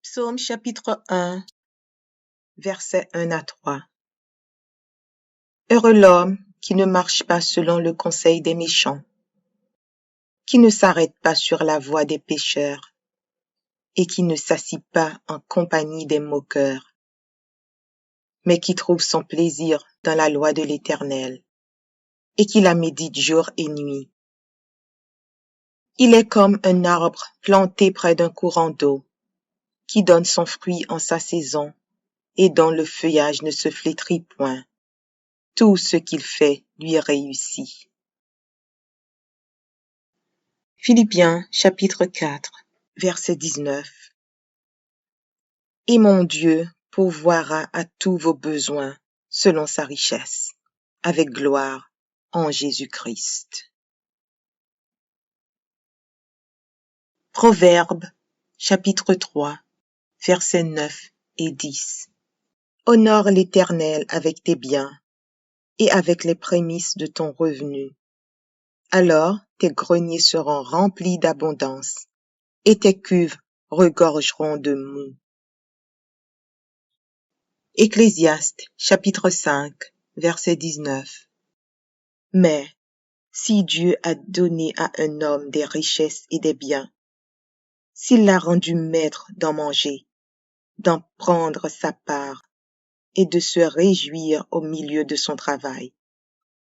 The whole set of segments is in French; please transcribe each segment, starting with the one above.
Psaume chapitre 1, versets 1 à 3. Heureux l'homme qui ne marche pas selon le conseil des méchants, qui ne s'arrête pas sur la voie des pécheurs et qui ne s'assit pas en compagnie des moqueurs, mais qui trouve son plaisir dans la loi de l'Éternel et qui la médite jour et nuit. Il est comme un arbre planté près d'un courant d'eau, qui donne son fruit en sa saison et dont le feuillage ne se flétrit point. Tout ce qu'il fait lui réussit. Philippiens chapitre 4, verset 19. Et mon Dieu pourvoira à tous vos besoins selon sa richesse, avec gloire en Jésus-Christ. Proverbes chapitre 3, versets 9 et 10. Honore l'Éternel avec tes biens et avec les prémices de ton revenu. Alors tes greniers seront remplis d'abondance et tes cuves regorgeront de moût. Ecclésiaste chapitre 5, verset 19. Mais si Dieu a donné à un homme des richesses et des biens, s'il l'a rendu maître d'en manger, d'en prendre sa part et de se réjouir au milieu de son travail,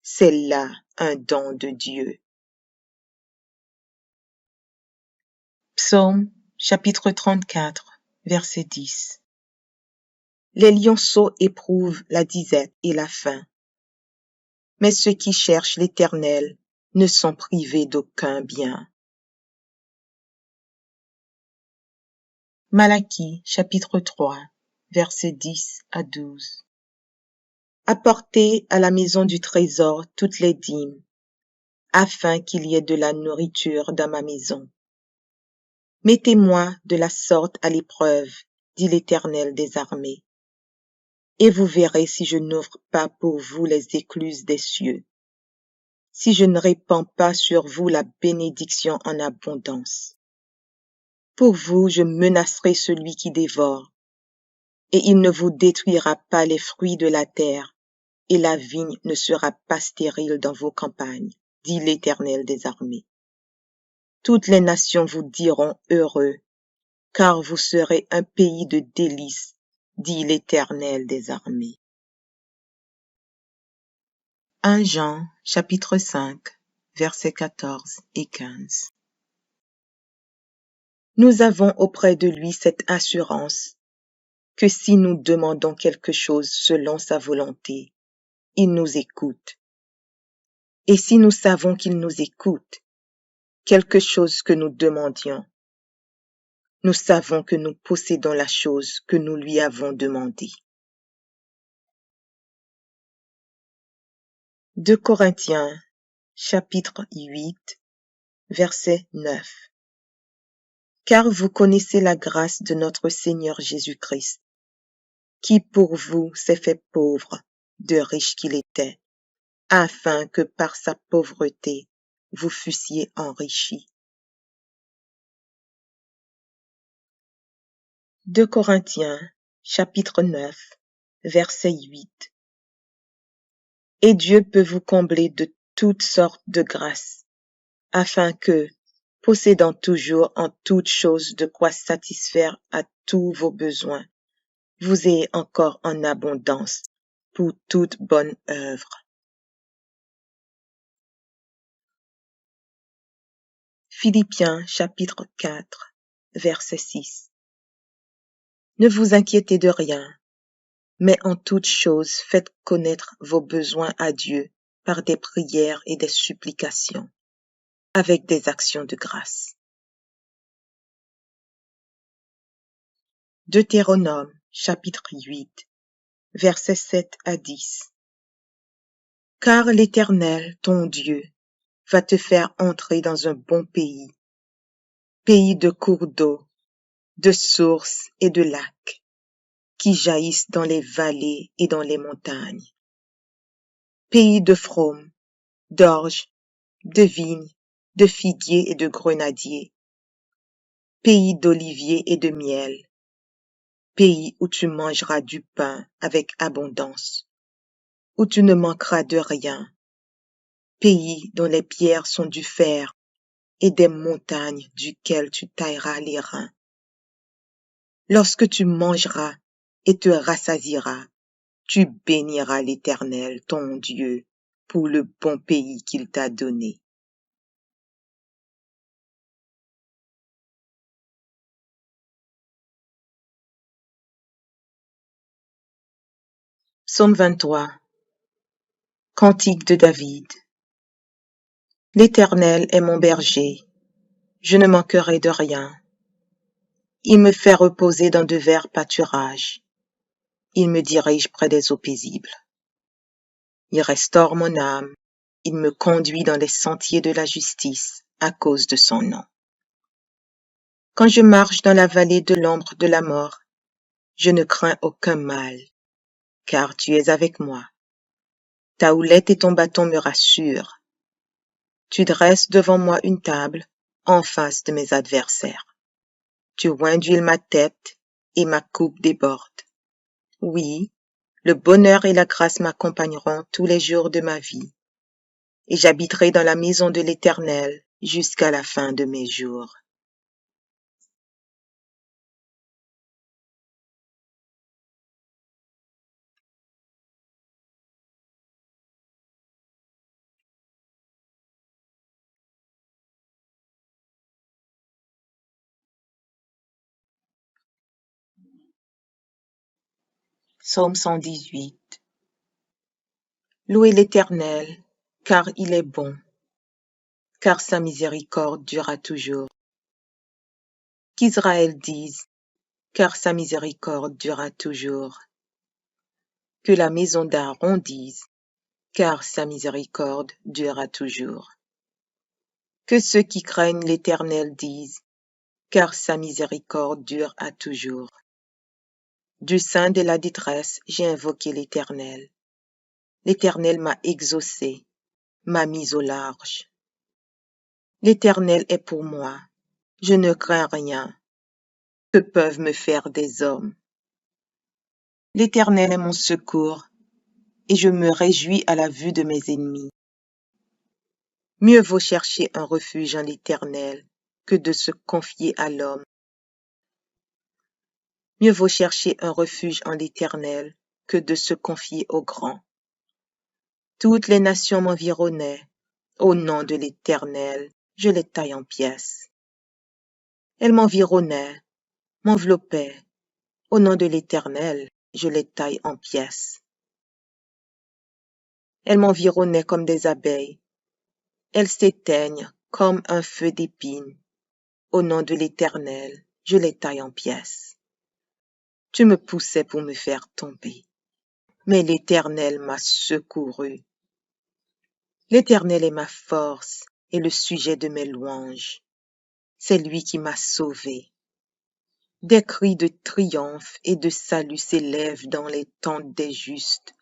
c'est là un don de Dieu. Psaume chapitre 34, verset 10. Les lionceaux éprouvent la disette et la faim, mais ceux qui cherchent l'Éternel ne sont privés d'aucun bien. Malachie chapitre 3, versets 10 à 12. Apportez à la maison du trésor toutes les dîmes, afin qu'il y ait de la nourriture dans ma maison. Mettez-moi de la sorte à l'épreuve, dit l'Éternel des armées, et vous verrez si je n'ouvre pas pour vous les écluses des cieux, si je ne répands pas sur vous la bénédiction en abondance. Pour vous, je menacerai celui qui dévore, et il ne vous détruira pas les fruits de la terre, et la vigne ne sera pas stérile dans vos campagnes, dit l'Éternel des armées. Toutes les nations vous diront heureux, car vous serez un pays de délices, dit l'Éternel des armées. 1 Jean, chapitre 5, versets 14 et 15. Nous avons auprès de lui cette assurance que si nous demandons quelque chose selon sa volonté, il nous écoute. Et si nous savons qu'il nous écoute, quelque chose que nous demandions, nous savons que nous possédons la chose que nous lui avons demandée. 2 Corinthiens, chapitre 8, verset 9. Car vous connaissez la grâce de notre Seigneur Jésus-Christ, qui pour vous s'est fait pauvre, de riche qu'il était, afin que par sa pauvreté vous fussiez enrichis. 2 Corinthiens, chapitre 9, verset 8. Et Dieu peut vous combler de toutes sortes de grâces, afin que, possédant toujours en toutes choses de quoi satisfaire à tous vos besoins, vous ayez encore en abondance pour toute bonne œuvre. Philippiens chapitre 4, verset 6. Ne vous inquiétez de rien, mais en toutes choses faites connaître vos besoins à Dieu par des prières et des supplications, avec des actions de grâce. Deutéronome chapitre 8, versets 7 à 10. Car l'Éternel, ton Dieu, va te faire entrer dans un bon pays, pays de cours d'eau, de sources et de lacs, qui jaillissent dans les vallées et dans les montagnes, pays de fraumes, d'orges, de vignes, de figuiers et de grenadiers, pays d'oliviers et de miel, pays où tu mangeras du pain avec abondance, où tu ne manqueras de rien, pays dont les pierres sont du fer et des montagnes duquel tu tailleras les reins. Lorsque tu mangeras et te rassasieras, tu béniras l'Éternel, ton Dieu, pour le bon pays qu'il t'a donné. Psaume 23. Cantique de David. L'Éternel est mon berger, je ne manquerai de rien. Il me fait reposer dans de verts pâturages. Il me dirige près des eaux paisibles. Il restaure mon âme. Il me conduit dans les sentiers de la justice à cause de son nom. Quand je marche dans la vallée de l'ombre de la mort, je ne crains aucun mal, car tu es avec moi. Ta houlette et ton bâton me rassurent. Tu dresses devant moi une table en face de mes adversaires. Tu oins d'huile ma tête et ma coupe déborde. Oui, le bonheur et la grâce m'accompagneront tous les jours de ma vie, et j'habiterai dans la maison de l'Éternel jusqu'à la fin de mes jours. Psaume 118. Louez l'Éternel, car il est bon, car sa miséricorde durera toujours. Qu'Israël dise, car sa miséricorde durera toujours. Que la maison d'Aaron dise, car sa miséricorde durera toujours. Que ceux qui craignent l'Éternel disent, car sa miséricorde dure à toujours. Du sein de la détresse, j'ai invoqué l'Éternel. L'Éternel m'a exaucé, m'a mis au large. L'Éternel est pour moi, je ne crains rien. Que peuvent me faire des hommes? L'Éternel est mon secours, et je me réjouis à la vue de mes ennemis. Mieux vaut chercher un refuge en l'Éternel que de se confier à l'homme. Mieux vaut chercher un refuge en l'Éternel que de se confier au grand. Toutes les nations m'environnaient. Au nom de l'Éternel, je les taille en pièces. Elles m'environnaient, m'enveloppaient. Au nom de l'Éternel, je les taille en pièces. Elles m'environnaient comme des abeilles. Elles s'éteignent comme un feu d'épines. Au nom de l'Éternel, je les taille en pièces. Tu me poussais pour me faire tomber, mais l'Éternel m'a secouru. L'Éternel est ma force et le sujet de mes louanges. C'est lui qui m'a sauvé. Des cris de triomphe et de salut s'élèvent dans les tentes des justes.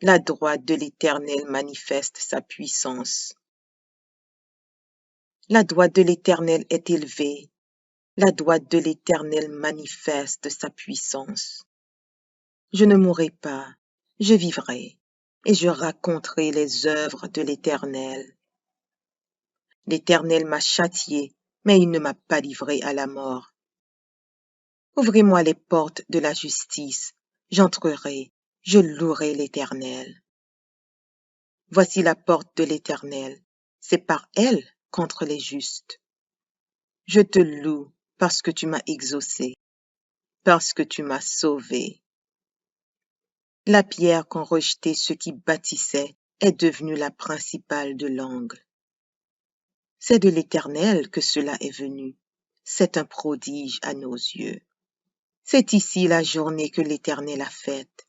La droite de l'Éternel manifeste sa puissance. La droite de l'Éternel est élevée. La droite de l'Éternel manifeste sa puissance. Je ne mourrai pas, je vivrai, et je raconterai les œuvres de l'Éternel. L'Éternel m'a châtié, mais il ne m'a pas livré à la mort. Ouvrez-moi les portes de la justice, j'entrerai, je louerai l'Éternel. Voici la porte de l'Éternel, c'est par elle contre les justes. Je te loue parce que tu m'as exaucé, parce que tu m'as sauvé. La pierre qu'ont rejetée ceux qui bâtissaient est devenue la principale de l'angle. C'est de l'Éternel que cela est venu, c'est un prodige à nos yeux. C'est ici la journée que l'Éternel a faite,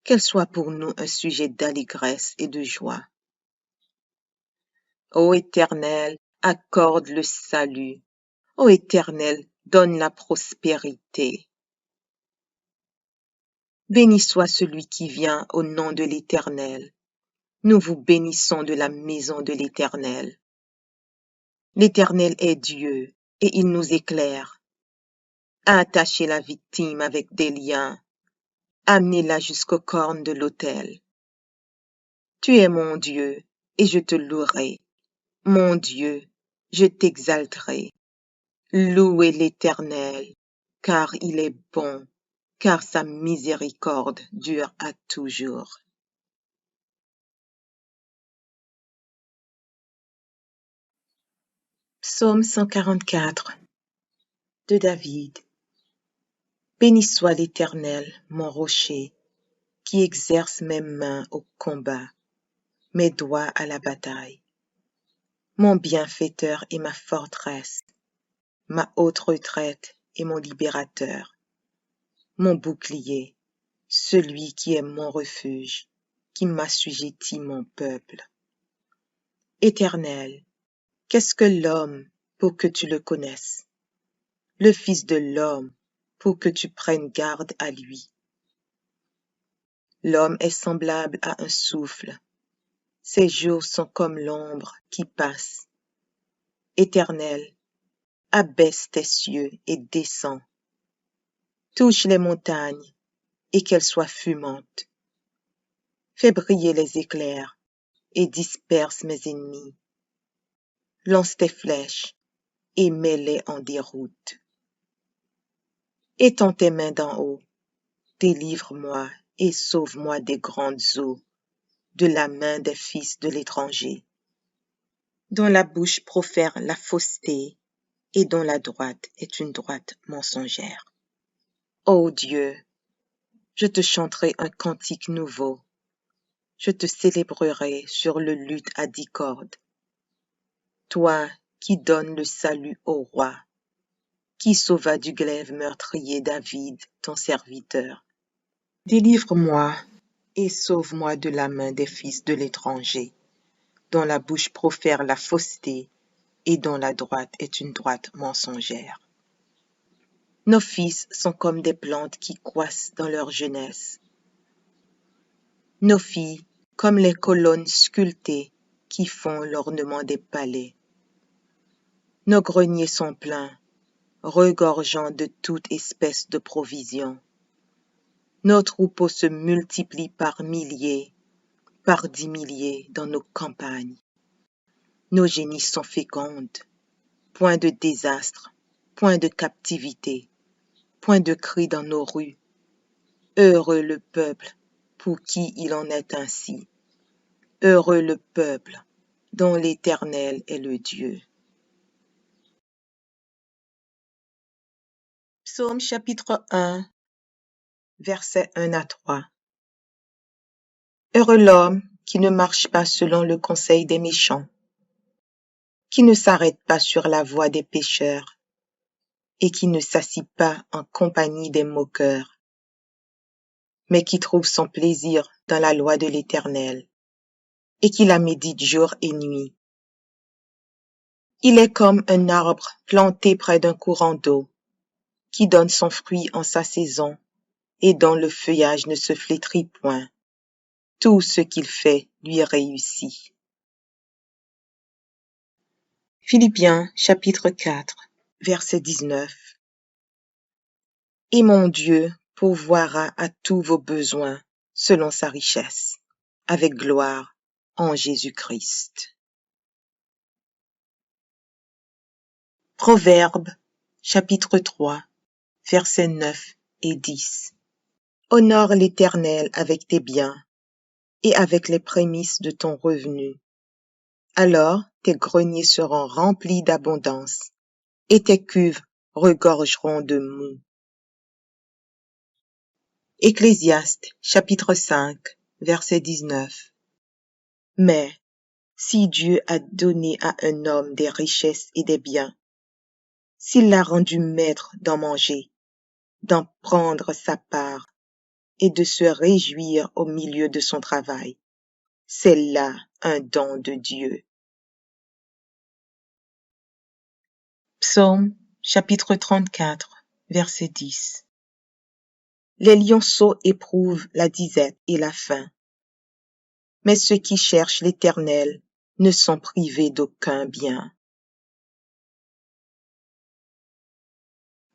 qu'elle soit pour nous un sujet d'allégresse et de joie. Ô Éternel, accorde le salut. Ô Éternel, donne la prospérité. Béni soit celui qui vient au nom de l'Éternel. Nous vous bénissons de la maison de l'Éternel. L'Éternel est Dieu, et il nous éclaire. Attachez la victime avec des liens, amenez-la jusqu'aux cornes de l'autel. Tu es mon Dieu, et je te louerai. Mon Dieu, je t'exalterai. Louez l'Éternel, car il est bon, car sa miséricorde dure à toujours. Psaume 144 de David. Béni soit l'Éternel, mon rocher, qui exerce mes mains au combat, mes doigts à la bataille. Mon bienfaiteur et ma forteresse, ma haute retraite et mon libérateur, mon bouclier, celui qui est mon refuge, qui m'assujettit mon peuple. Éternel, qu'est-ce que l'homme pour que tu le connaisses? Le Fils de l'homme pour que tu prennes garde à lui. L'homme est semblable à un souffle. Ses jours sont comme l'ombre qui passe. Éternel, abaisse tes cieux et descends. Touche les montagnes et qu'elles soient fumantes. Fais briller les éclairs et disperse mes ennemis. Lance tes flèches et mets-les en déroute. Étends tes mains d'en haut, délivre-moi et sauve-moi des grandes eaux, de la main des fils de l'étranger, dont la bouche profère la fausseté et dont la droite est une droite mensongère. Ô Dieu, je te chanterai un cantique nouveau, je te célébrerai sur le luth à 10 cordes. Toi qui donnes le salut au roi, qui sauva du glaive meurtrier David, ton serviteur. Délivre-moi et sauve-moi de la main des fils de l'étranger, dont la bouche profère la fausseté et dont la droite est une droite mensongère. Nos fils sont comme des plantes qui croissent dans leur jeunesse. Nos filles comme les colonnes sculptées qui font l'ornement des palais. Nos greniers sont pleins, regorgeant de toute espèce de provisions. Nos troupeaux se multiplient par milliers, par 10 milliers dans nos campagnes. Nos génisses sont fécondes, point de désastre, point de captivité, point de cris dans nos rues. Heureux le peuple pour qui il en est ainsi. Heureux le peuple dont l'Éternel est le Dieu. Psaume chapitre 1, versets 1 à 3. Heureux l'homme qui ne marche pas selon le conseil des méchants, qui ne s'arrête pas sur la voie des pécheurs, et qui ne s'assit pas en compagnie des moqueurs, mais qui trouve son plaisir dans la loi de l'Éternel, et qui la médite jour et nuit. Il est comme un arbre planté près d'un courant d'eau, qui donne son fruit en sa saison, et dont le feuillage ne se flétrit point. Tout ce qu'il fait lui réussit. Philippiens chapitre 4, verset 19. Et mon Dieu pourvoira à tous vos besoins selon sa richesse, avec gloire en Jésus-Christ. Proverbes chapitre 3, versets 9 et 10. Honore l'Éternel avec tes biens et avec les prémices de ton revenu. Alors tes greniers seront remplis d'abondance et tes cuves regorgeront de moût. Ecclésiaste chapitre 5, verset 19. Mais si Dieu a donné à un homme des richesses et des biens, s'il l'a rendu maître d'en manger, d'en prendre sa part et de se réjouir au milieu de son travail, c'est là un don de Dieu. Psaume chapitre 34, verset 10. Les lionceaux éprouvent la disette et la faim, mais ceux qui cherchent l'Éternel ne sont privés d'aucun bien.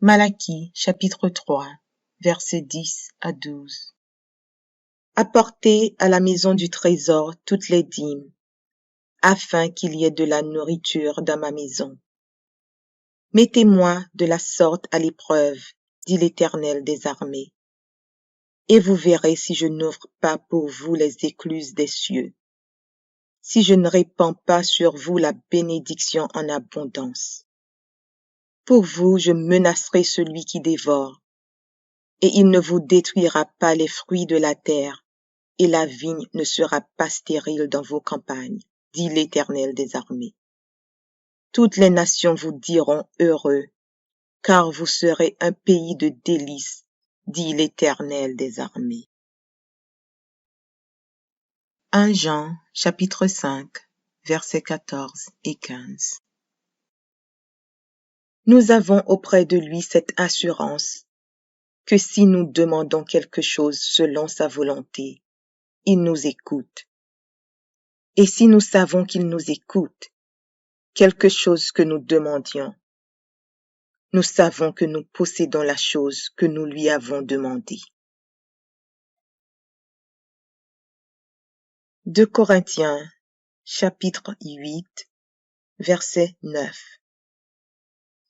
Malachie chapitre 3, versets 10 à 12. Apportez à la maison du trésor toutes les dîmes, afin qu'il y ait de la nourriture dans ma maison. Mettez-moi de la sorte à l'épreuve, dit l'Éternel des armées, et vous verrez si je n'ouvre pas pour vous les écluses des cieux, si je ne répands pas sur vous la bénédiction en abondance. Pour vous, je menacerai celui qui dévore, et il ne vous détruira pas les fruits de la terre, et la vigne ne sera pas stérile dans vos campagnes, dit l'Éternel des armées. Toutes les nations vous diront heureux, car vous serez un pays de délices, dit l'Éternel des armées. 1 Jean, chapitre 5, versets 14 et 15. Nous avons auprès de lui cette assurance que si nous demandons quelque chose selon sa volonté, il nous écoute. Et si nous savons qu'il nous écoute, quelque chose que nous demandions, nous savons que nous possédons la chose que nous lui avons demandée. 2 Corinthiens, chapitre 8, verset 9.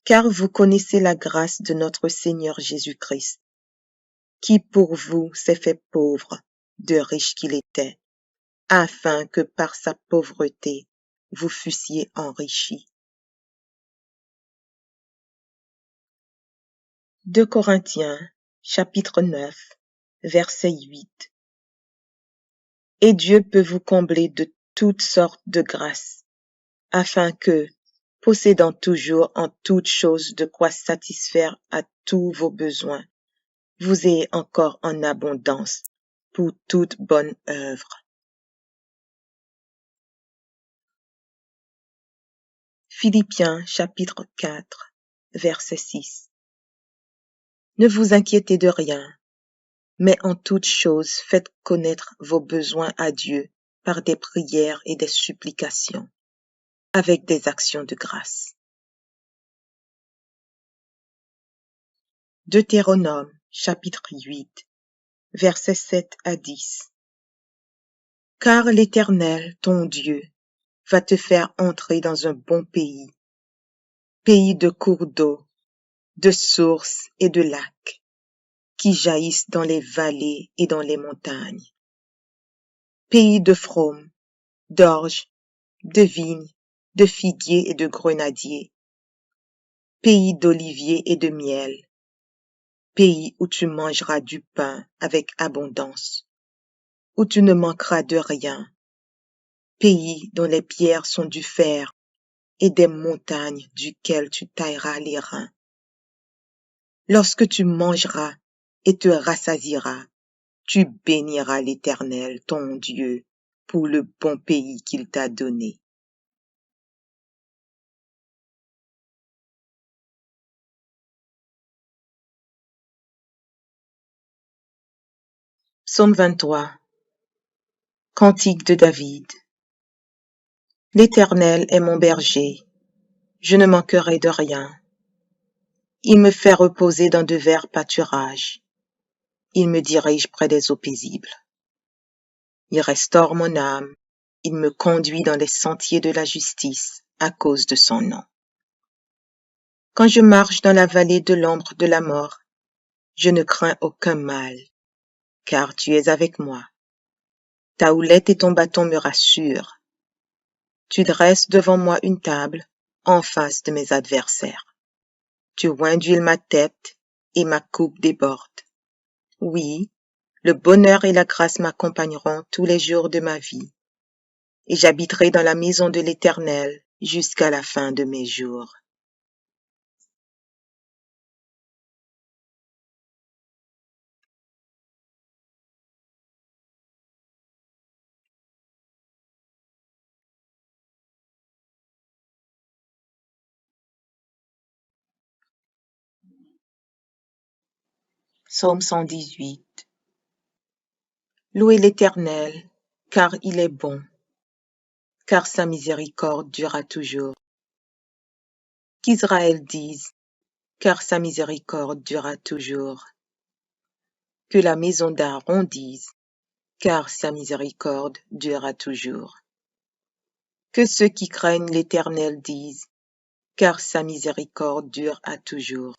Car vous connaissez la grâce de notre Seigneur Jésus-Christ, qui pour vous s'est fait pauvre, de riche qu'il était, afin que par sa pauvreté vous fussiez enrichis. 2 Corinthiens, chapitre 9, verset 8. Et Dieu peut vous combler de toutes sortes de grâces, afin que, possédant toujours en toutes choses de quoi satisfaire à tous vos besoins, vous ayez encore en abondance pour toute bonne œuvre. Philippiens chapitre 4, verset 6. Ne vous inquiétez de rien, mais en toutes choses faites connaître vos besoins à Dieu par des prières et des supplications, avec des actions de grâce. Deutéronome chapitre 8, versets 7 à 10. Car l'Éternel, ton Dieu, va te faire entrer dans un bon pays, pays de cours d'eau, de sources et de lacs, qui jaillissent dans les vallées et dans les montagnes, pays de fraumes, d'orges, de vignes, de figuiers et de grenadiers, pays d'oliviers et de miel, pays où tu mangeras du pain avec abondance, où tu ne manqueras de rien, pays dont les pierres sont du fer et des montagnes duquel tu tailleras les reins. Lorsque tu mangeras et te rassasieras, tu béniras l'Éternel, ton Dieu, pour le bon pays qu'il t'a donné. Psaume 23. Cantique de David. L'Éternel est mon berger, je ne manquerai de rien. Il me fait reposer dans de verts pâturages. Il me dirige près des eaux paisibles. Il restaure mon âme. Il me conduit dans les sentiers de la justice à cause de son nom. Quand je marche dans la vallée de l'ombre de la mort, je ne crains aucun mal, car tu es avec moi. Ta houlette et ton bâton me rassurent. Tu dresses devant moi une table en face de mes adversaires. Tu oins d'huile ma tête et ma coupe déborde. Oui, le bonheur et la grâce m'accompagneront tous les jours de ma vie, et j'habiterai dans la maison de l'Éternel jusqu'à la fin de mes jours. Psaume 118. Louez l'Éternel, car il est bon, car sa miséricorde durera toujours. Qu'Israël dise, car sa miséricorde durera toujours. Que la maison d'Aaron dise, car sa miséricorde durera toujours. Que ceux qui craignent l'Éternel disent, car sa miséricorde dure à toujours.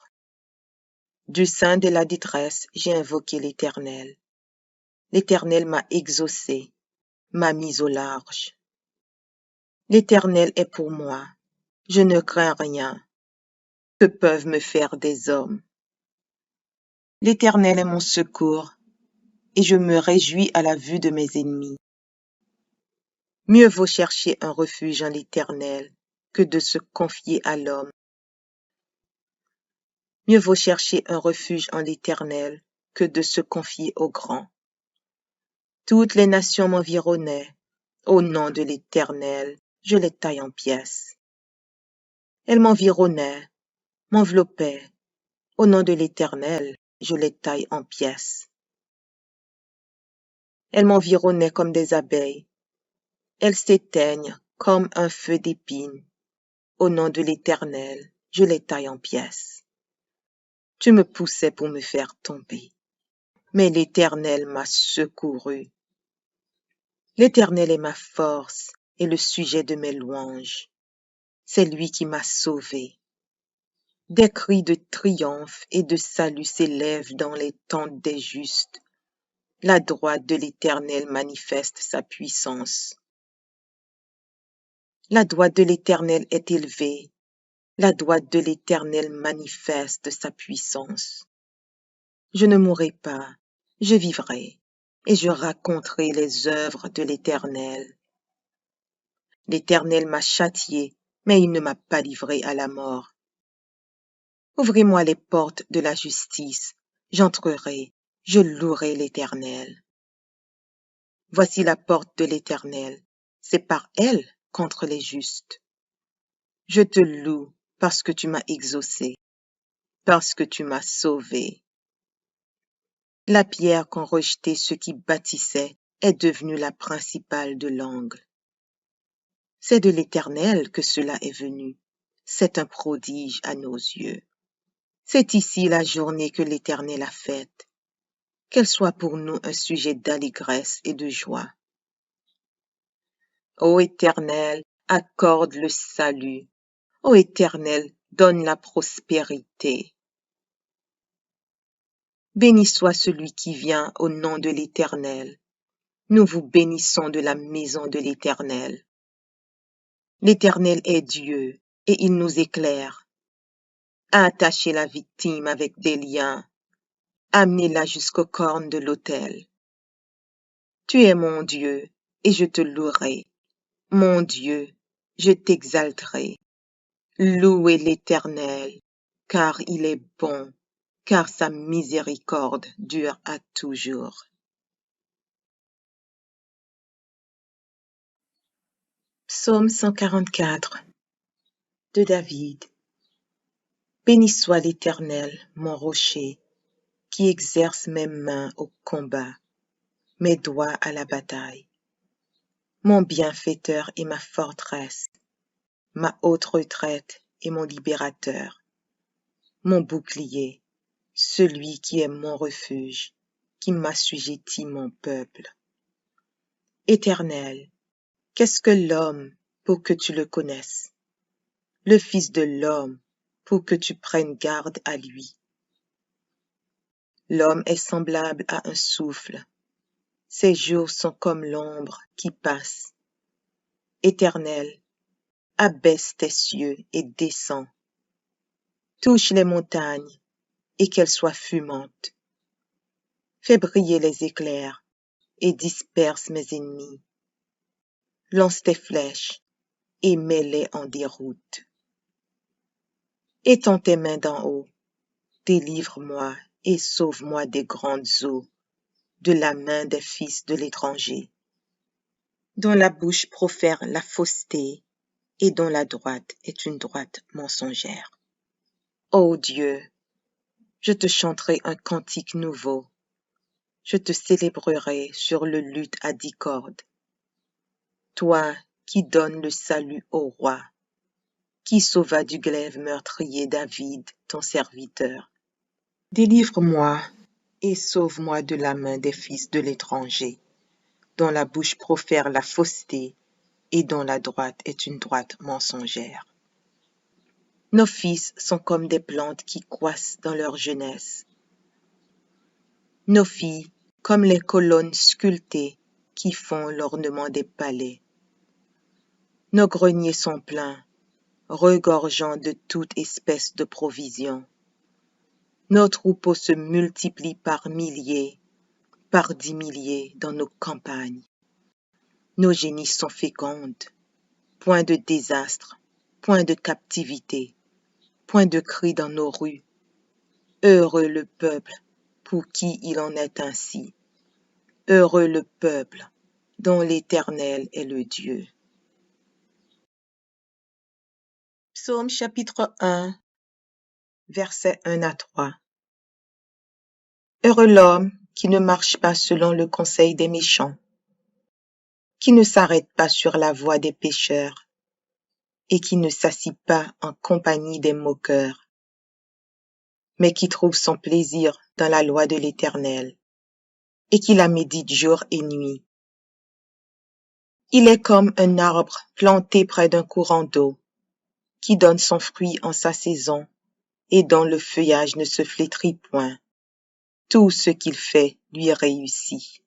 Du sein de la détresse, j'ai invoqué l'Éternel. L'Éternel m'a exaucé, m'a mis au large. L'Éternel est pour moi, je ne crains rien. Que peuvent me faire des hommes? L'Éternel est mon secours, et je me réjouis à la vue de mes ennemis. Mieux vaut chercher un refuge en l'Éternel que de se confier à l'homme. Mieux vaut chercher un refuge en l'Éternel que de se confier au grand. Toutes les nations m'environnaient. Au nom de l'Éternel, je les taille en pièces. Elles m'environnaient, m'enveloppaient. Au nom de l'Éternel, je les taille en pièces. Elles m'environnaient comme des abeilles. Elles s'éteignent comme un feu d'épines. Au nom de l'Éternel, je les taille en pièces. Tu me poussais pour me faire tomber, mais l'Éternel m'a secouru. L'Éternel est ma force et le sujet de mes louanges. C'est lui qui m'a sauvé. Des cris de triomphe et de salut s'élèvent dans les tentes des justes. La droite de l'Éternel manifeste sa puissance. La droite de l'Éternel est élevée. La droite de l'Éternel manifeste sa puissance. Je ne mourrai pas, je vivrai, et je raconterai les œuvres de l'Éternel. L'Éternel m'a châtié, mais il ne m'a pas livré à la mort. Ouvrez-moi les portes de la justice, j'entrerai, je louerai l'Éternel. Voici la porte de l'Éternel, c'est par elle contre les justes. Je te loue parce que tu m'as exaucé, parce que tu m'as sauvé. La pierre qu'ont rejetée ceux qui bâtissaient est devenue la principale de l'angle. C'est de l'Éternel que cela est venu. C'est un prodige à nos yeux. C'est ici la journée que l'Éternel a faite. Qu'elle soit pour nous un sujet d'allégresse et de joie. Ô Éternel, accorde le salut. Ô Éternel, donne la prospérité. Béni soit celui qui vient au nom de l'Éternel. Nous vous bénissons de la maison de l'Éternel. L'Éternel est Dieu, et il nous éclaire. Attachez la victime avec des liens. Amenez-la jusqu'aux cornes de l'autel. Tu es mon Dieu, et je te louerai. Mon Dieu, je t'exalterai. Louez l'Éternel, car il est bon, car sa miséricorde dure à toujours. Psaume 144 de David. Béni soit l'Éternel, mon rocher, qui exerce mes mains au combat, mes doigts à la bataille. Mon bienfaiteur et ma forteresse, ma haute retraite et mon libérateur, mon bouclier, celui qui est mon refuge, qui m'assujettit mon peuple. Éternel, qu'est-ce que l'homme pour que tu le connaisses? Le Fils de l'homme pour que tu prennes garde à lui. L'homme est semblable à un souffle. Ses jours sont comme l'ombre qui passe. Éternel, abaisse tes cieux et descends. Touche les montagnes et qu'elles soient fumantes. Fais briller les éclairs et disperse mes ennemis. Lance tes flèches et mets-les en déroute. Étends tes mains d'en haut, délivre-moi et sauve-moi des grandes eaux, de la main des fils de l'étranger, dont la bouche profère la fausseté et dont la droite est une droite mensongère. Ô Dieu, je te chanterai un cantique nouveau, je te célébrerai sur le luth à 10 cordes. Toi qui donnes le salut au roi, qui sauva du glaive meurtrier David, ton serviteur. Délivre-moi et sauve-moi de la main des fils de l'étranger, dont la bouche profère la fausseté et dont la droite est une droite mensongère. Nos fils sont comme des plantes qui croissent dans leur jeunesse. Nos filles comme les colonnes sculptées qui font l'ornement des palais. Nos greniers sont pleins, regorgeant de toute espèce de provisions. Nos troupeaux se multiplient par milliers, par 10 milliers dans nos campagnes. Nos génisses sont fécondes, point de désastre, point de captivité, point de cris dans nos rues. Heureux le peuple pour qui il en est ainsi. Heureux le peuple dont l'Éternel est le Dieu. Psaume chapitre 1, versets 1 à 3. Heureux l'homme qui ne marche pas selon le conseil des méchants, qui ne s'arrête pas sur la voie des pécheurs, et qui ne s'assit pas en compagnie des moqueurs, mais qui trouve son plaisir dans la loi de l'Éternel, et qui la médite jour et nuit. Il est comme un arbre planté près d'un courant d'eau, qui donne son fruit en sa saison, et dont le feuillage ne se flétrit point. Tout ce qu'il fait lui réussit.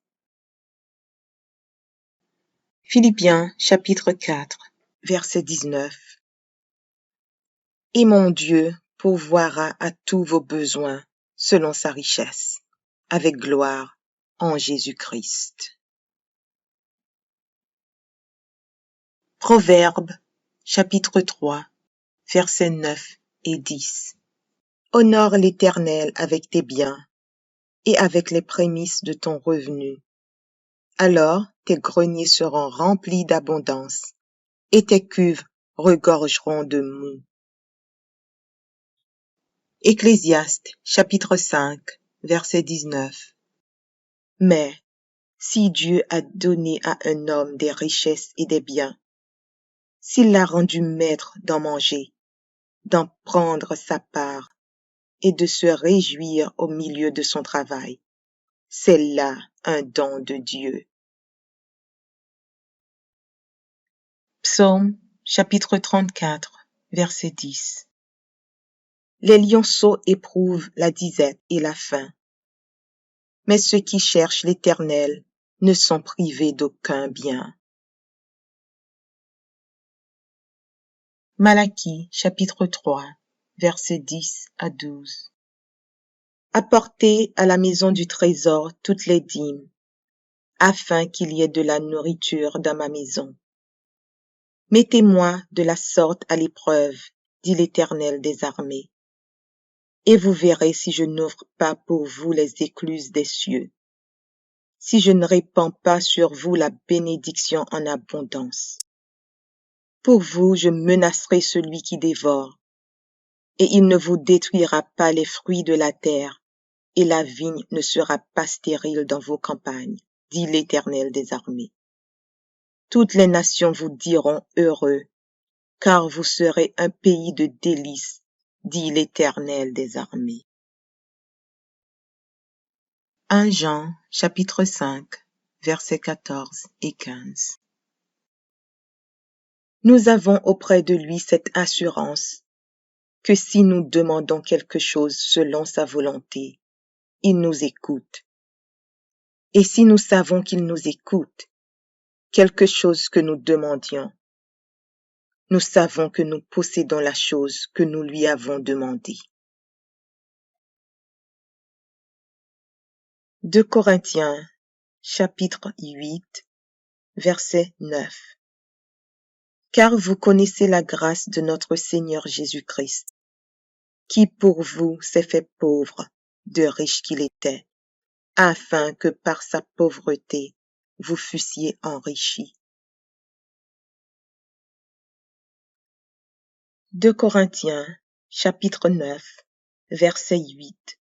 Philippiens chapitre 4, verset 19. Et mon Dieu pourvoira à tous vos besoins selon sa richesse, avec gloire en Jésus-Christ. Proverbes chapitre 3, versets 9 et 10. Honore l'Éternel avec tes biens et avec les prémices de ton revenu. Alors tes greniers seront remplis d'abondance et tes cuves regorgeront de moût. Ecclésiaste chapitre 5, verset 19. Mais si Dieu a donné à un homme des richesses et des biens, s'il l'a rendu maître d'en manger, d'en prendre sa part et de se réjouir au milieu de son travail, c'est là un don de Dieu. Psaume chapitre 34, verset 10. Les lionceaux éprouvent la disette et la faim, mais ceux qui cherchent l'Éternel ne sont privés d'aucun bien. Malachie chapitre 3, versets 10 à 12. Apportez à la maison du trésor toutes les dîmes, afin qu'il y ait de la nourriture dans ma maison. Mettez-moi de la sorte à l'épreuve, dit l'Éternel des armées, et vous verrez si je n'ouvre pas pour vous les écluses des cieux, si je ne répands pas sur vous la bénédiction en abondance. Pour vous, je menacerai celui qui dévore, et il ne vous détruira pas les fruits de la terre, et la vigne ne sera pas stérile dans vos campagnes, dit l'Éternel des armées. Toutes les nations vous diront heureux, car vous serez un pays de délices, dit l'Éternel des armées. 1 Jean, chapitre 5, versets 14 et 15. Nous avons auprès de lui cette assurance, que si nous demandons quelque chose selon sa volonté, il nous écoute. Et si nous savons qu'il nous écoute, quelque chose que nous demandions, nous savons que nous possédons la chose que nous lui avons demandée. 2 Corinthiens, chapitre 8, verset 9. Car vous connaissez la grâce de notre Seigneur Jésus-Christ, qui pour vous s'est fait pauvre, de riche qu'il était, afin que par sa pauvreté vous fussiez enrichis. 2 Corinthiens, chapitre 9, verset 8.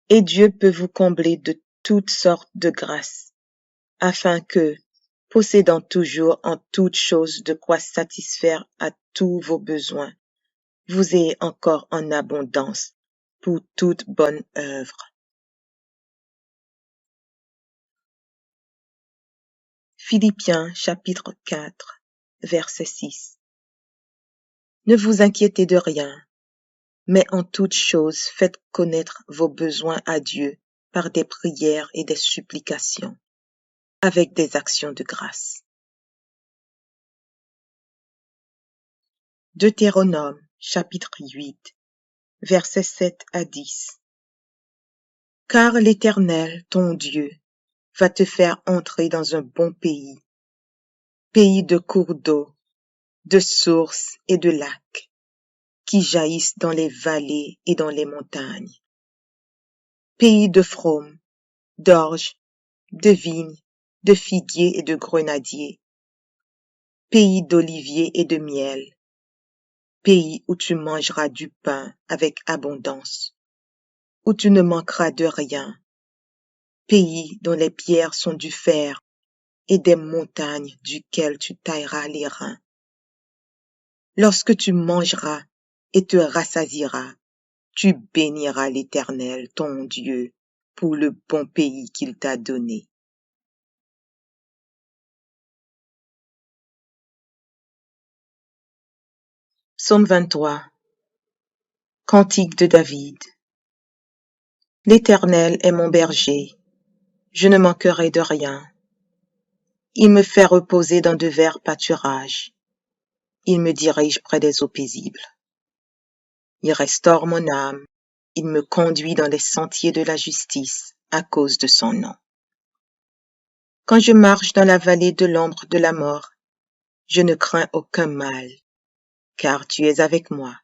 Et Dieu peut vous combler de toutes sortes de grâces, afin que, possédant toujours en toutes choses de quoi satisfaire à tous vos besoins, vous ayez encore en abondance pour toute bonne œuvre. Philippiens chapitre 4, verset 6. Ne vous inquiétez de rien, mais en toutes choses faites connaître vos besoins à Dieu par des prières et des supplications, avec des actions de grâce. Deutéronome chapitre 8, versets 7 à 10. Car l'Éternel, ton Dieu, va te faire entrer dans un bon pays, pays de cours d'eau, de sources et de lacs, qui jaillissent dans les vallées et dans les montagnes, pays de fraumes, d'orges, de vignes, de figuiers et de grenadiers, pays d'oliviers et de miel, pays où tu mangeras du pain avec abondance, où tu ne manqueras de rien, pays dont les pierres sont du fer et des montagnes duquel tu tailleras les reins. Lorsque tu mangeras et te rassasieras, tu béniras l'Éternel, ton Dieu, pour le bon pays qu'il t'a donné. Psaume 23. Cantique de David. L'Éternel est mon berger, je ne manquerai de rien. Il me fait reposer dans de verts pâturages. Il me dirige près des eaux paisibles. Il restaure mon âme. Il me conduit dans les sentiers de la justice à cause de son nom. Quand je marche dans la vallée de l'ombre de la mort, je ne crains aucun mal, car tu es avec moi.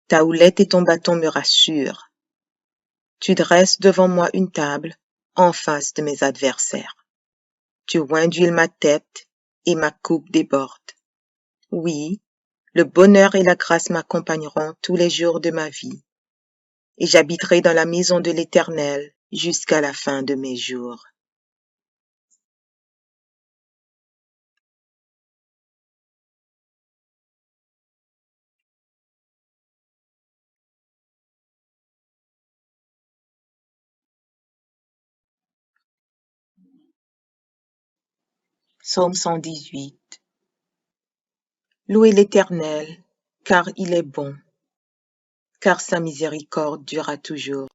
Ta houlette et ton bâton me rassurent. Tu dresses devant moi une table en face de mes adversaires. Tu oins d'huile ma tête et ma coupe déborde. Oui, le bonheur et la grâce m'accompagneront tous les jours de ma vie, et j'habiterai dans la maison de l'Éternel jusqu'à la fin de mes jours. Psaume 118. Louez l'Éternel, car il est bon, car sa miséricorde durera toujours.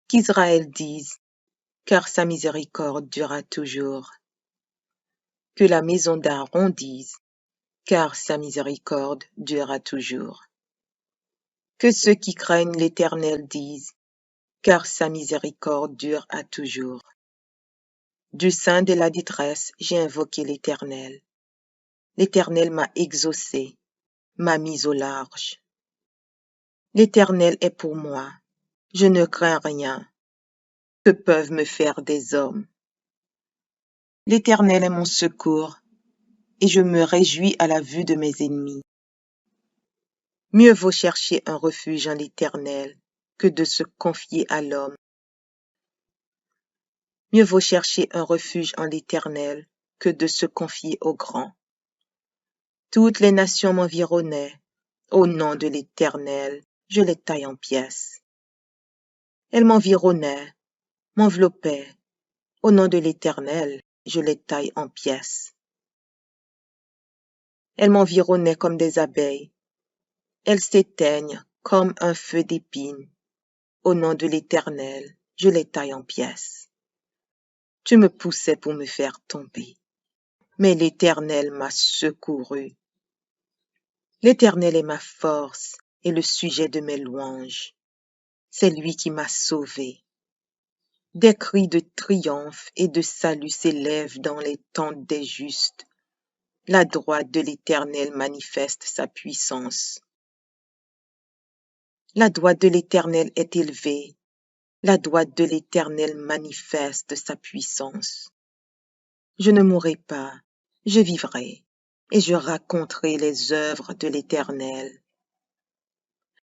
Qu'Israël dise, car sa miséricorde durera toujours. Que la maison d'Aaron dise, car sa miséricorde durera toujours. Que ceux qui craignent l'Éternel disent, car sa miséricorde dure à toujours. Du sein de la détresse, j'ai invoqué l'Éternel. L'Éternel m'a exaucé, m'a mis au large. L'Éternel est pour moi, je ne crains rien. Que peuvent me faire des hommes? L'Éternel est mon secours, et je me réjouis à la vue de mes ennemis. Mieux vaut chercher un refuge en l'Éternel que de se confier à l'homme. Mieux vaut chercher un refuge en l'Éternel que de se confier au grand. Toutes les nations m'environnaient. Au nom de l'Éternel, je les taille en pièces. Elles m'environnaient, m'enveloppaient. Au nom de l'Éternel, je les taille en pièces. Elles m'environnaient comme des abeilles. Elles s'éteignent comme un feu d'épines. Au nom de l'Éternel, je les taille en pièces. Tu me poussais pour me faire tomber, mais l'Éternel m'a secouru. L'Éternel est ma force et le sujet de mes louanges. C'est lui qui m'a sauvé. Des cris de triomphe et de salut s'élèvent dans les tentes des justes. La droite de l'Éternel manifeste sa puissance. La droite de l'Éternel est élevée. La droite de l'Éternel manifeste sa puissance. Je ne mourrai pas, je vivrai, et je raconterai les œuvres de l'Éternel.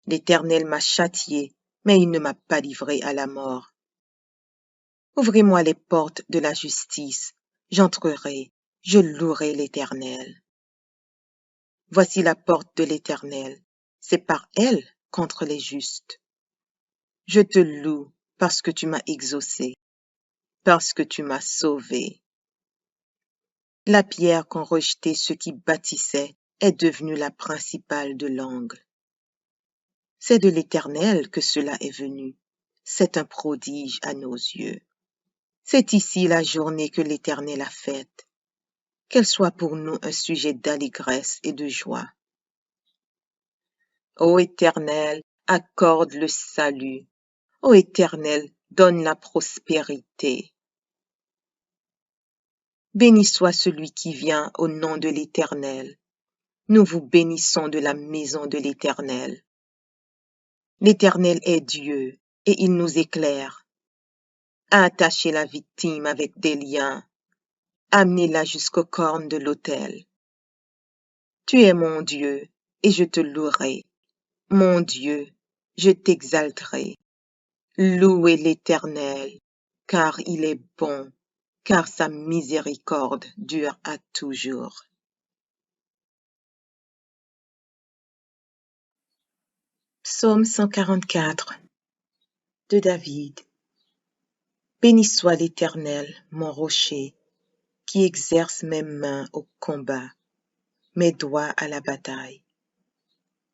L'Éternel m'a châtié, mais il ne m'a pas livré à la mort. Ouvrez-moi les portes de la justice, J'entrerai, je louerai l'Éternel. Voici la porte de l'Éternel, c'est par elle contre les justes. Je te loue parce que tu m'as exaucé, parce que tu m'as sauvé. La pierre qu'ont rejetée ceux qui bâtissaient est devenue la principale de l'angle. C'est de l'Éternel que cela est venu. C'est un prodige à nos yeux. C'est ici la journée que l'Éternel a faite. Qu'elle soit pour nous un sujet d'allégresse et de joie. Ô Éternel, accorde le salut. Ô Éternel, donne la prospérité. Béni soit celui qui vient au nom de l'Éternel. Nous vous bénissons de la maison de l'Éternel. L'Éternel est Dieu, et il nous éclaire. Attachez la victime avec des liens. Amenez-la jusqu'aux cornes de l'autel. Tu es mon Dieu, et je te louerai. Mon Dieu, je t'exalterai. Louez l'Éternel, car il est bon, car sa miséricorde dure à toujours. Psaume 144 de David. Béni soit l'Éternel, mon rocher, qui exerce mes mains au combat, mes doigts à la bataille.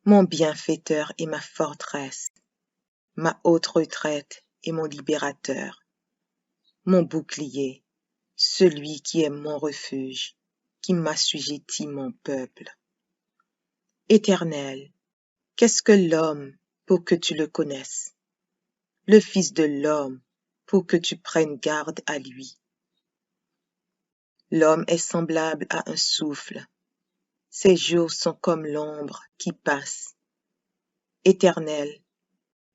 Mon bienfaiteur et ma forteresse, ma haute retraite et mon libérateur, mon bouclier, celui qui est mon refuge, qui m'assujettit mon peuple. Éternel, qu'est-ce que l'homme pour que tu le connaisses? Le Fils de l'homme pour que tu prennes garde à lui. L'homme est semblable à un souffle. Ses jours sont comme l'ombre qui passe. Éternel,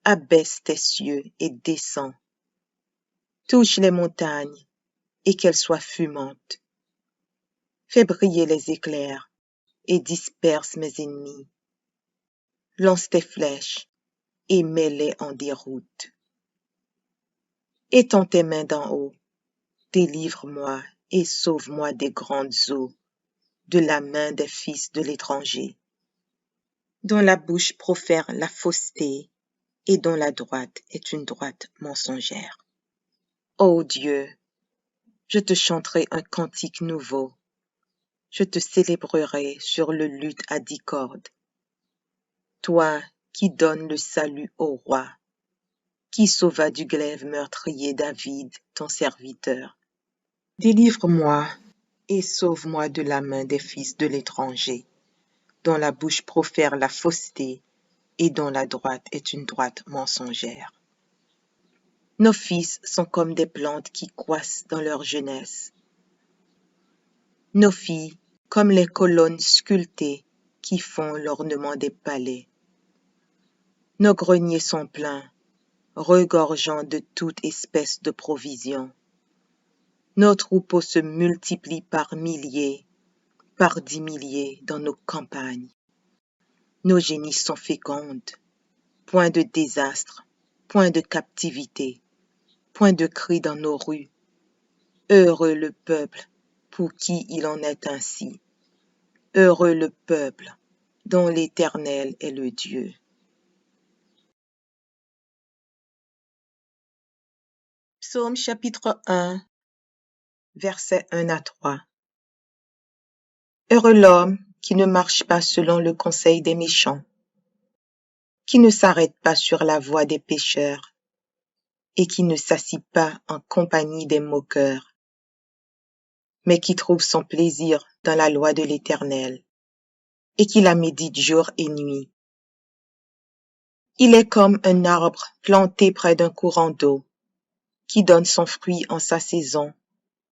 abaisse tes cieux et descends. Touche les montagnes et qu'elles soient fumantes. Fais briller les éclairs et disperse mes ennemis. Lance tes flèches et mets-les en déroute. Étends tes mains d'en haut, délivre-moi et sauve-moi des grandes eaux, de la main des fils de l'étranger, dont la bouche profère la fausseté et dont la droite est une droite mensongère. Ô Dieu, je te chanterai un cantique nouveau, je te célébrerai sur le luth à 10 cordes. Toi qui donnes le salut au roi, qui sauva du glaive meurtrier David, ton serviteur. Délivre-moi et sauve-moi de la main des fils de l'étranger, dont la bouche profère la fausseté et dont la droite est une droite mensongère. Nos fils sont comme des plantes qui croissent dans leur jeunesse. Nos filles comme les colonnes sculptées qui font l'ornement des palais. Nos greniers sont pleins, regorgeant de toute espèce de provisions. Nos troupeaux se multiplient par milliers, par 10 milliers dans nos campagnes. Nos génisses sont fécondes, point de désastre, point de captivité, point de cri dans nos rues. Heureux le peuple pour qui il en est ainsi. Heureux le peuple dont l'Éternel est le Dieu. Psaume chapitre 1, versets 1 à 3. Heureux l'homme qui ne marche pas selon le conseil des méchants, qui ne s'arrête pas sur la voie des pécheurs, et qui ne s'assit pas en compagnie des moqueurs, mais qui trouve son plaisir dans la loi de l'Éternel, et qui la médite jour et nuit. Il est comme un arbre planté près d'un courant d'eau, qui donne son fruit en sa saison,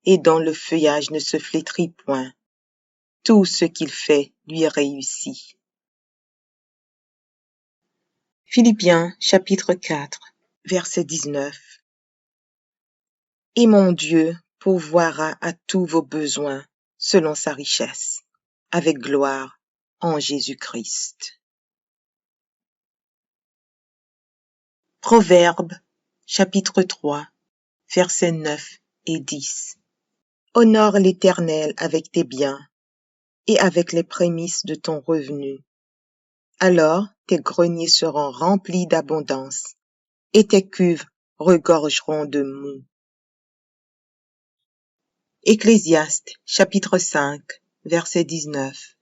et dont le feuillage ne se flétrit point. Tout ce qu'il fait lui réussit. Philippiens chapitre 4, verset 19. Et mon Dieu pourvoira à tous vos besoins selon sa richesse, avec gloire en Jésus-Christ. Proverbes chapitre 3, versets 9 et 10. Honore l'Éternel avec tes biens et avec les prémices de ton revenu. Alors tes greniers seront remplis d'abondance et tes cuves regorgeront de moût. Ecclésiaste, chapitre 5, verset 19.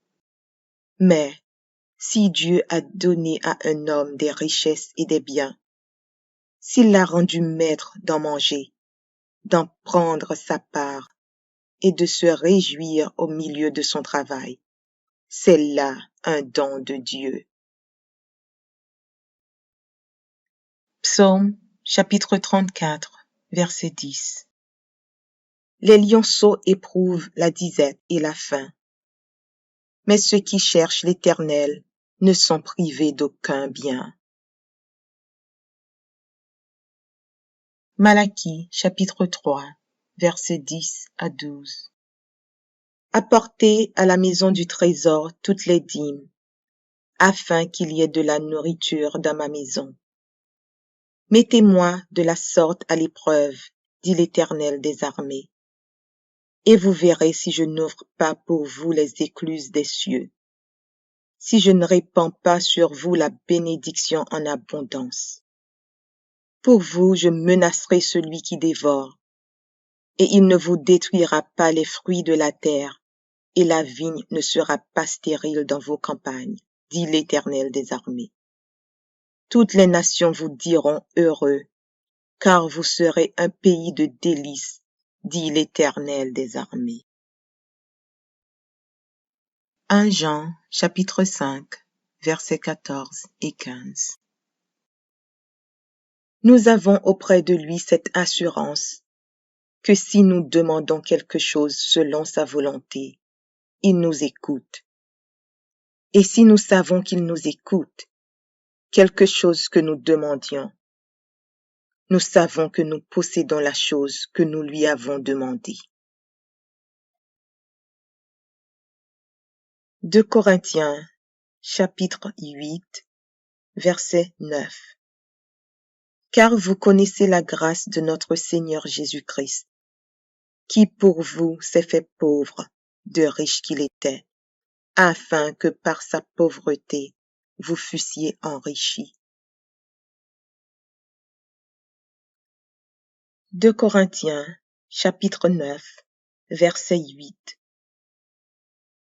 Mais si Dieu a donné à un homme des richesses et des biens, s'il l'a rendu maître d'en manger, d'en prendre sa part et de se réjouir au milieu de son travail, c'est là un don de Dieu. Psaume, chapitre 34, verset 10. Les lionceaux éprouvent la disette et la faim, mais ceux qui cherchent l'Éternel ne sont privés d'aucun bien. Malachie, chapitre 3, versets 10 à 12. Apportez à la maison du trésor toutes les dîmes, afin qu'il y ait de la nourriture dans ma maison. Mettez-moi de la sorte à l'épreuve, dit l'Éternel des armées, et vous verrez si je n'ouvre pas pour vous les écluses des cieux, si je ne répands pas sur vous la bénédiction en abondance. Pour vous, je menacerai celui qui dévore, et il ne vous détruira pas les fruits de la terre, et la vigne ne sera pas stérile dans vos campagnes, dit l'Éternel des armées. Toutes les nations vous diront heureux, car vous serez un pays de délices, dit l'Éternel des armées. 1 Jean, chapitre 5, versets 14 et 15. Nous avons auprès de lui cette assurance que si nous demandons quelque chose selon sa volonté, il nous écoute. Et si nous savons qu'il nous écoute, quelque chose que nous demandions, nous savons que nous possédons la chose que nous lui avons demandée. 2 Corinthiens, chapitre 8, verset 9. Car vous connaissez la grâce de notre Seigneur Jésus-Christ, qui pour vous s'est fait pauvre, de riche qu'il était, afin que par sa pauvreté vous fussiez enrichis. 2 Corinthiens, chapitre 9, verset 8.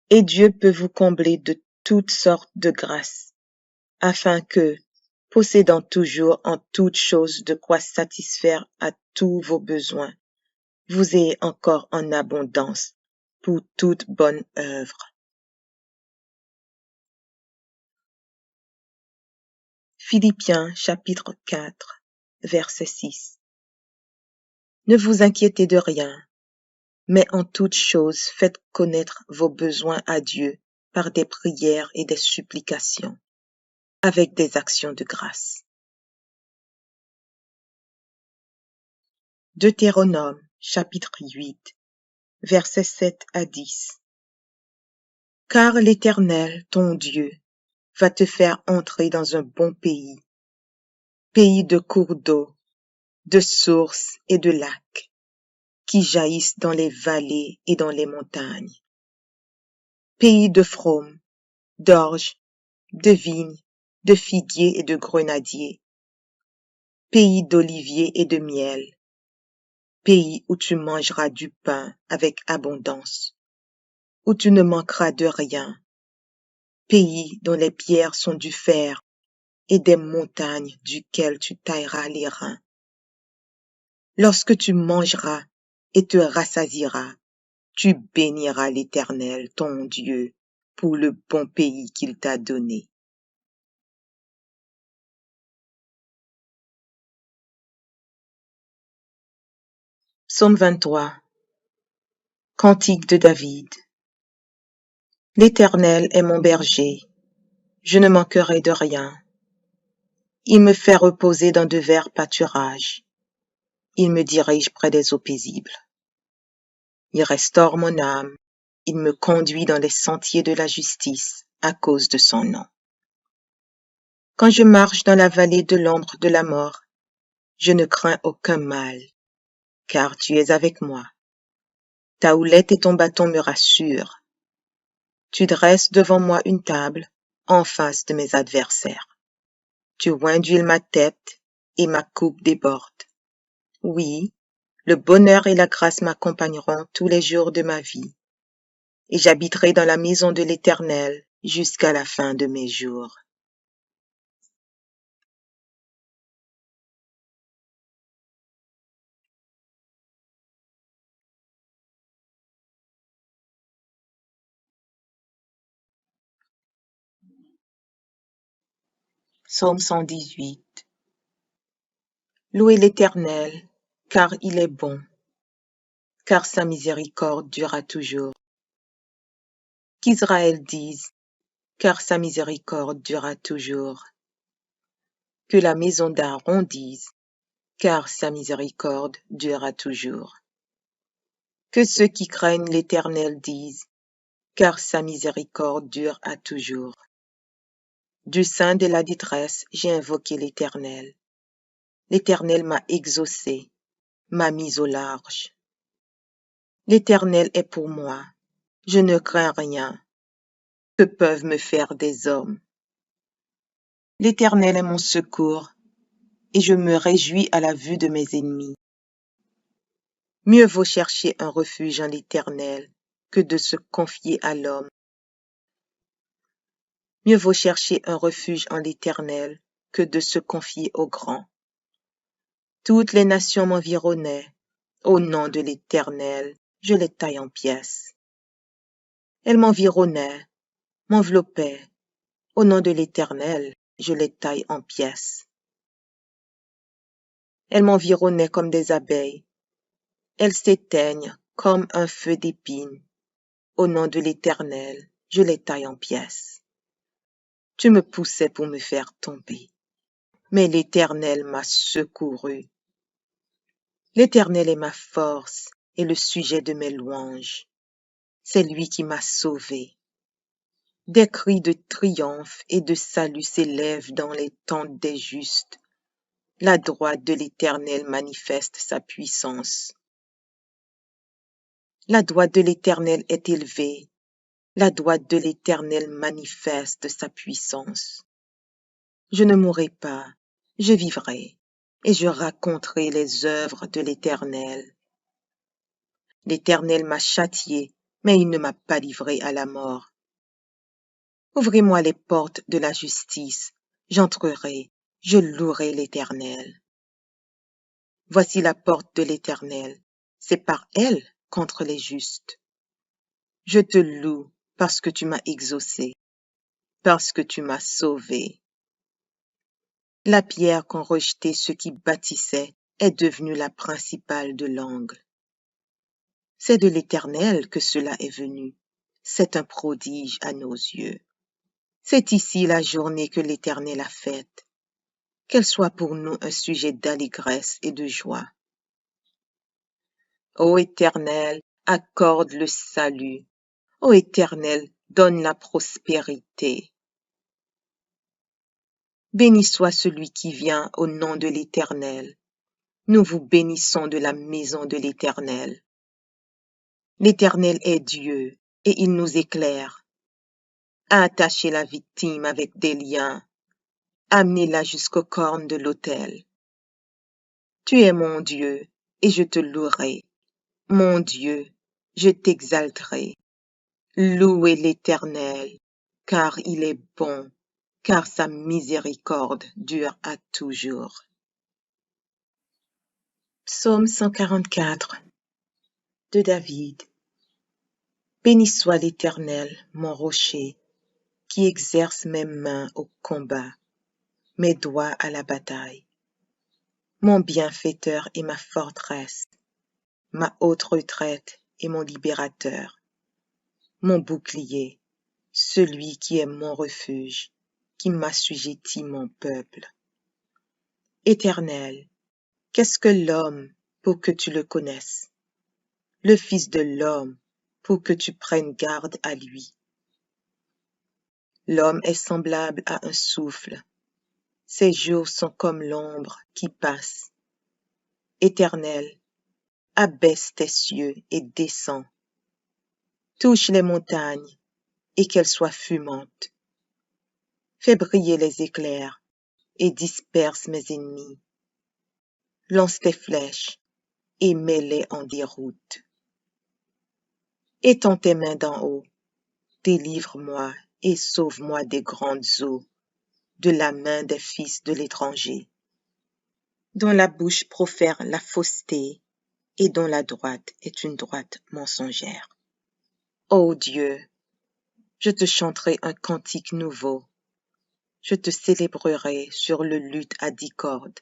Et Dieu peut vous combler de toutes sortes de grâces, afin que, possédant toujours en toutes choses de quoi satisfaire à tous vos besoins, vous ayez encore en abondance pour toute bonne œuvre. Philippiens chapitre 4, verset 6. Ne vous inquiétez de rien, mais en toutes choses faites connaître vos besoins à Dieu par des prières et des supplications, avec des actions de grâce. Deutéronome chapitre 8, versets 7 à 10. Car l'Éternel, ton Dieu, va te faire entrer dans un bon pays, pays de cours d'eau, de sources et de lacs, qui jaillissent dans les vallées et dans les montagnes, pays de fraumes, d'orges, de vignes, de figuiers et de grenadiers, pays d'oliviers et de miel, pays où tu mangeras du pain avec abondance, où tu ne manqueras de rien, pays dont les pierres sont du fer et des montagnes duquel tu tailleras les reins. Lorsque tu mangeras et te rassasieras, tu béniras l'Éternel, ton Dieu, pour le bon pays qu'il t'a donné. Psaume 23. Cantique de David. L'Éternel est mon berger, je ne manquerai de rien. Il me fait reposer dans de verts pâturages. Il me dirige près des eaux paisibles. Il restaure mon âme. Il me conduit dans les sentiers de la justice à cause de son nom. Quand je marche dans la vallée de l'ombre de la mort, je ne crains aucun mal, car tu es avec moi. Ta houlette et ton bâton me rassurent. Tu dresses devant moi une table en face de mes adversaires. Tu oins d'huile ma tête et ma coupe déborde. Oui, le bonheur et la grâce m'accompagneront tous les jours de ma vie, et j'habiterai dans la maison de l'Éternel jusqu'à la fin de mes jours. Psaume 118. Louez l'Éternel, car il est bon, car sa miséricorde durera toujours. Qu'Israël dise, car sa miséricorde durera toujours. Que la maison d'Aaron dise, car sa miséricorde durera toujours. Que ceux qui craignent l'Éternel disent, car sa miséricorde dure à toujours. Du sein de la détresse, j'ai invoqué l'Éternel. L'Éternel m'a exaucé, m'a mis au large. L'Éternel est pour moi, je ne crains rien. Que peuvent me faire des hommes? L'Éternel est mon secours, et je me réjouis à la vue de mes ennemis. Mieux vaut chercher un refuge en l'Éternel que de se confier à l'homme. Mieux vaut chercher un refuge en l'Éternel que de se confier au grand. Toutes les nations m'environnaient. Au nom de l'Éternel, je les taille en pièces. Elles m'environnaient, m'enveloppaient. Au nom de l'Éternel, je les taille en pièces. Elles m'environnaient comme des abeilles. Elles s'éteignent comme un feu d'épines. Au nom de l'Éternel, je les taille en pièces. Tu me poussais pour me faire tomber, mais l'Éternel m'a secouru. L'Éternel est ma force et le sujet de mes louanges. C'est lui qui m'a sauvé. Des cris de triomphe et de salut s'élèvent dans les tentes des justes. La droite de l'Éternel manifeste sa puissance. La droite de l'Éternel est élevée. La droite de l'Éternel manifeste sa puissance. Je ne mourrai pas, je vivrai, et je raconterai les œuvres de l'Éternel. L'Éternel m'a châtié, mais il ne m'a pas livré à la mort. Ouvrez-moi les portes de la justice, j'entrerai, je louerai l'Éternel. Voici la porte de l'Éternel, c'est par elle contre les justes. Je te loue parce que tu m'as exaucé, parce que tu m'as sauvé. La pierre qu'ont rejetée ceux qui bâtissaient est devenue la principale de l'angle. C'est de l'Éternel que cela est venu, c'est un prodige à nos yeux. C'est ici la journée que l'Éternel a faite, qu'elle soit pour nous un sujet d'allégresse et de joie. Ô Éternel, accorde le salut. Ô Éternel, donne la prospérité. Béni soit celui qui vient au nom de l'Éternel. Nous vous bénissons de la maison de l'Éternel. L'Éternel est Dieu, et il nous éclaire. Attachez la victime avec des liens. Amenez-la jusqu'aux cornes de l'autel. Tu es mon Dieu, et je te louerai. Mon Dieu, je t'exalterai. Louez l'Éternel, car il est bon, car sa miséricorde dure à toujours. Psaume 144 de David. Béni soit l'Éternel, mon rocher, qui exerce mes mains au combat, mes doigts à la bataille. Mon bienfaiteur et ma forteresse, ma haute retraite et mon libérateur, mon bouclier, celui qui est mon refuge, qui m'assujettit mon peuple. Éternel, qu'est-ce que l'homme pour que tu le connaisses? Le Fils de l'homme pour que tu prennes garde à lui. L'homme est semblable à un souffle. Ses jours sont comme l'ombre qui passe. Éternel, abaisse tes cieux et descends. Touche les montagnes et qu'elles soient fumantes. Fais briller les éclairs et disperse mes ennemis. Lance tes flèches et mets-les en déroute. Étends tes mains d'en haut, délivre-moi et sauve-moi des grandes eaux, de la main des fils de l'étranger, dont la bouche profère la fausseté et dont la droite est une droite mensongère. Ô Dieu, je te chanterai un cantique nouveau, je te célébrerai sur le luth à 10 cordes.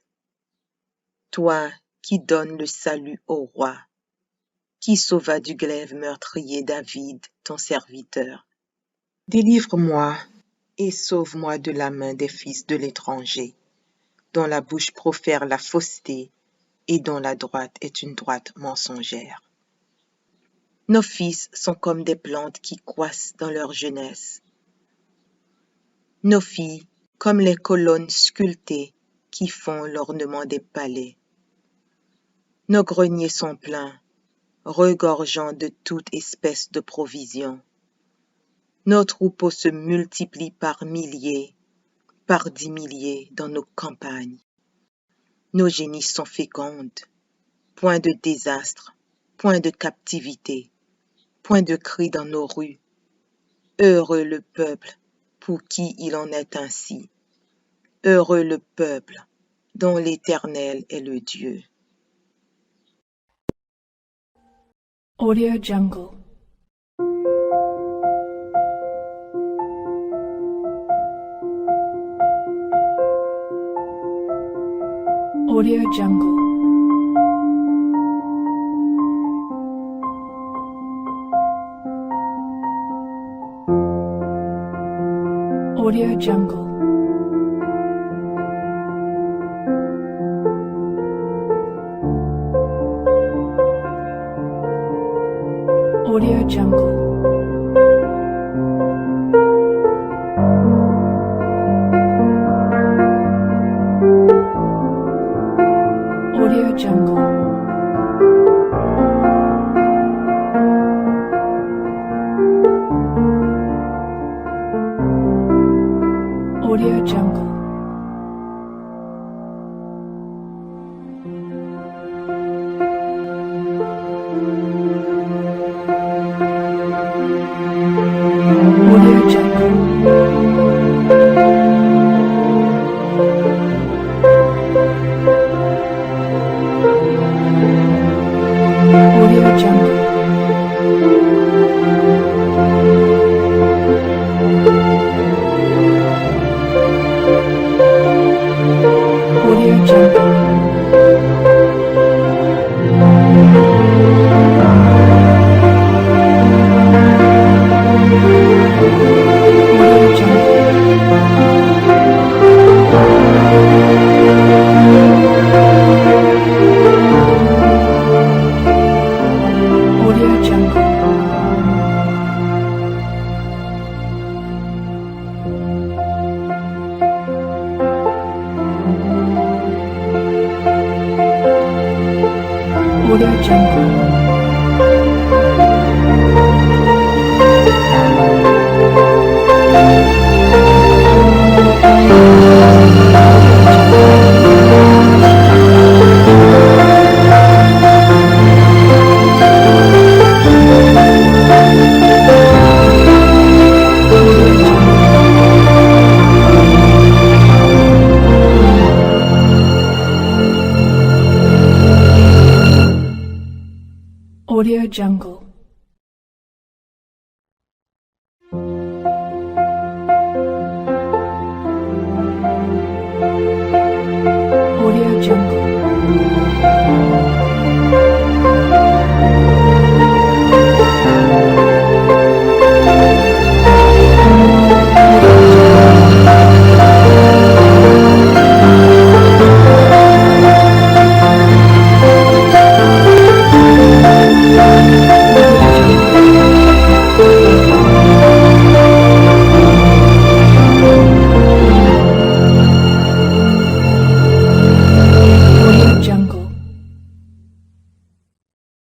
Toi qui donnes le salut au roi, qui sauva du glaive meurtrier David, ton serviteur. Délivre-moi et sauve-moi de la main des fils de l'étranger, dont la bouche profère la fausseté et dont la droite est une droite mensongère. Nos fils sont comme des plantes qui croissent dans leur jeunesse. Nos filles comme les colonnes sculptées qui font l'ornement des palais. Nos greniers sont pleins, regorgeant de toute espèce de provisions. Nos troupeaux se multiplient par milliers, par 10 milliers dans nos campagnes. Nos génisses sont fécondes, point de désastre, point de captivité, point de cri dans nos rues. Heureux le peuple pour qui il en est ainsi. Heureux le peuple dont l'Éternel est le Dieu. Audio Jungle. Audio Jungle. Audio Jungle. Audio Jungle. Audio Jungle. Audio Jungle. Audio Jungle. Audio Jungle. Audio Jungle. Audio Jungle. Audio Jungle. Audio Jungle. Audio Jungle.